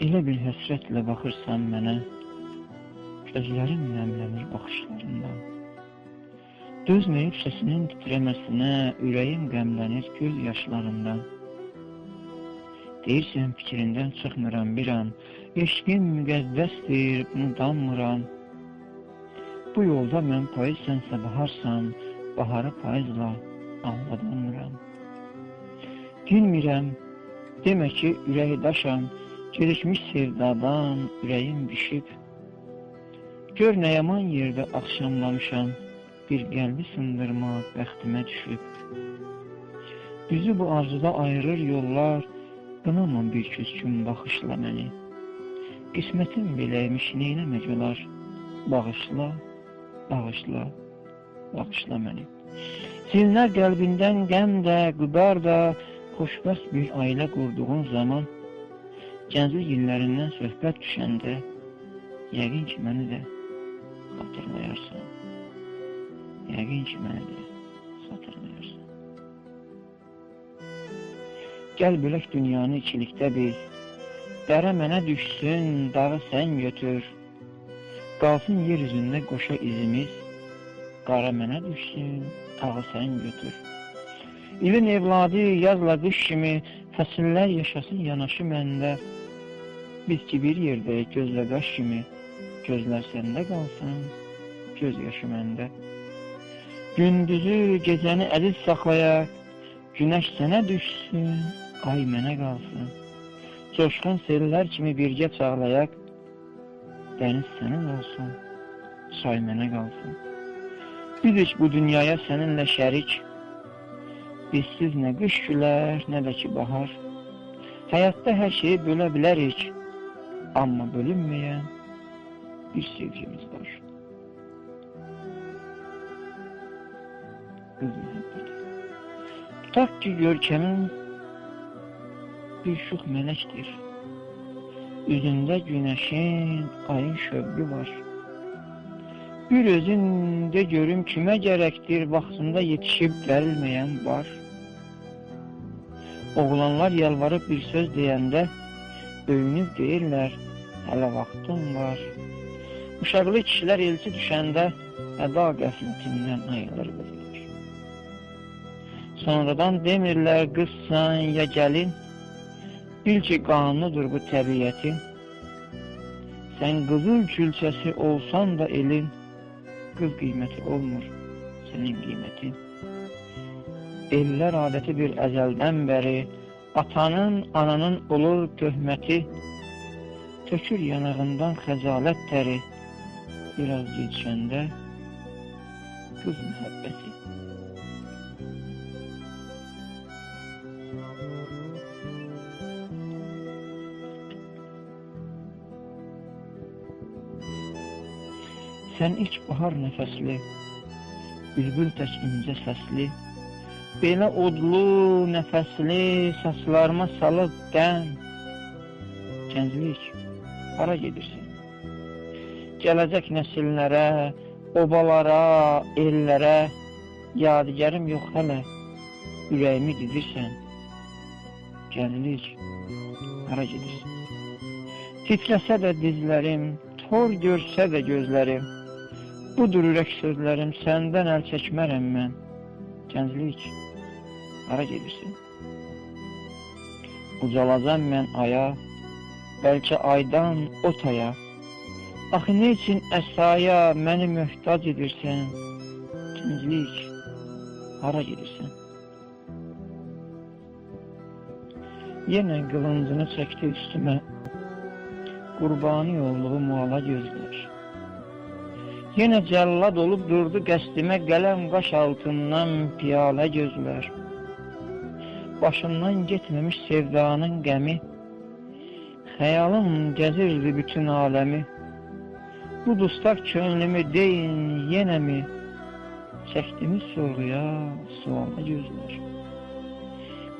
Elə bir həsrətlə baxırsan mənə, gözlərim nəmlənir baxışlarından. Dözməyib səsinin titrəməsinə, ürəyim qəmlənir göz yaşlarından. Deyirsən fikrindən çıxmıram bir an, eşqin müqəddəsdir, bunu danmıram. Bu yolda mən payız sənsə baharsan, baharı payızla anladanmıram. Bilmirəm, demə ki ürəyi daşam, gecikmiş sevdadan ürəyim düşüb. Gör nə yaman yerdə axşamlamışam, bir qəlbi sındırmaq bəxtimə düşüb. Bizi bu arzuda ayırır yollar, qınama bir küskün baxışla məni. Qismətim beləymiş, neynəmək olar? Bağışla, bağışla, bağışla məni. Silinər qəlbindən qəm də, qübar da, xoşbəxt bir ailə qurduğun zaman, gənclik illərindən söhbət düşəndə, yəqin ki məni də xatırlayarsan. Yəqin ki məni də xatırlayarsan. Gəl bölək dünyanı ikilikdə bil, dərə mənə düşsün, dağı sən götür. Qalsın yer üzündə qoşa izimiz, qara mənə düşsün, dağı sən götür. İlin evladı yazla qış kimi, fəsillər yaşasın yanaşı məndə. Biz ki bir yerdəyik gözlə qaş kimi, gözlər səndə qalsın, göz yaşı məndə. Gündüzü, gecəni əziz saxlayaq, günəş sənə düşsün, ay mənə qalsın. Coşqun sellər kimi birgə çağlayaq, dəniz sənin olsun, çay mənə qalsın. Bizik bu dünyaya səninlə şərik, bizsiz nə qış gülər, nə də ki bahar. Həyatda hər şeyi bölə bilərik, amma bölünməyən bir sevgimiz var. Qız mühəbbəti. Tutaq ki görkəmin bir şux mələkdir. Üzündə günəşin, ayın şövqü var. Bir özündə görüm kimə gərəkdir, vaxtında yetişib gərilməyən var. Oğlanlar yalvarıb bir söz deyəndə, öyünüb deyirlər, hələ vaxtım var. Uşaqlı kişilər elçi düşəndə, əda qəfletindən ayılır qızlar. Sonradan demirlər qızsan ya gəlin, bil ki qanunudur bu təbiyyətin. Sən qızıl külçəsi olsan da elin, qız qiyməti olmur sənin qiymətin. Ellər adəti bir əzəldən bəri, atanın, ananın olur töhməti, tökür yanağından xəcalət təri, biraz gecikəndə qız mühəbbəti. Sən ilk bahar nəfəsli, bülbül tək incə səsli, belə odlu, nəfəsli, saçlarıma salıb qəm. Gənclik, hara gedirsən? Gələcək nəsillərə, obalara, ellərə, yadigarım yox hələ, ürəyimi didirsən. Gənclik, hara gedirsən? Titrəsə də dizlərim, tor görsə də gözlərim, budur ürək sözlərim, səndən əl çəkmərəm mən. Gənclik, hara gedirsən? Ucalacam mən aya, bəlkə aydan o taya. Axı nə üçün əsaya məni möhtac edirsən? Gənclik, hara gedirsən? Yenə qılıncını çəkdi üstümə, qurbani olduğum ala gözlər. Yenə cəllad olub durdu qəsdimə, qələm qaş altından piyalə gözlər. Başımdan getməmiş sevdanın qəmi, xəyalım gəzirdi bütün aləmi. Bu dustaq könlümü deyin yenə mi, çəkdiniz sorğuya, suala gözlər.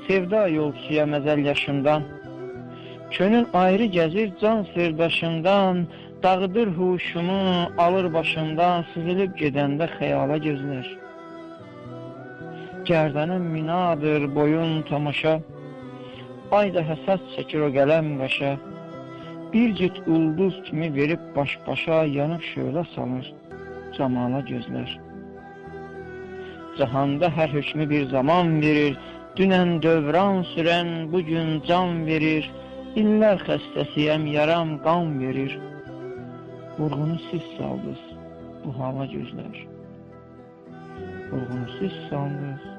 Sevda yolçuya məzəl yaşından, könül ayrı gəzir can sirdaşından, dağıdır huşumu, alır başımdan, süzülüb gedəndə xəyala gözlər. Gərdanım minadır, boyun tamaşa, ay da həsəd çəkir o qələm qaşa. Bir cüt ulduz kimi verib baş-başa yanıb şölə salır camala gözlər. Cahanda hər hökmü bir zaman verir, dünən dövran sürən bugün can verir, illər xəstəsiyəm, yaram qan verir. Vurğunu siz saldınız bu hala gözlər. Vurğunu siz saldınız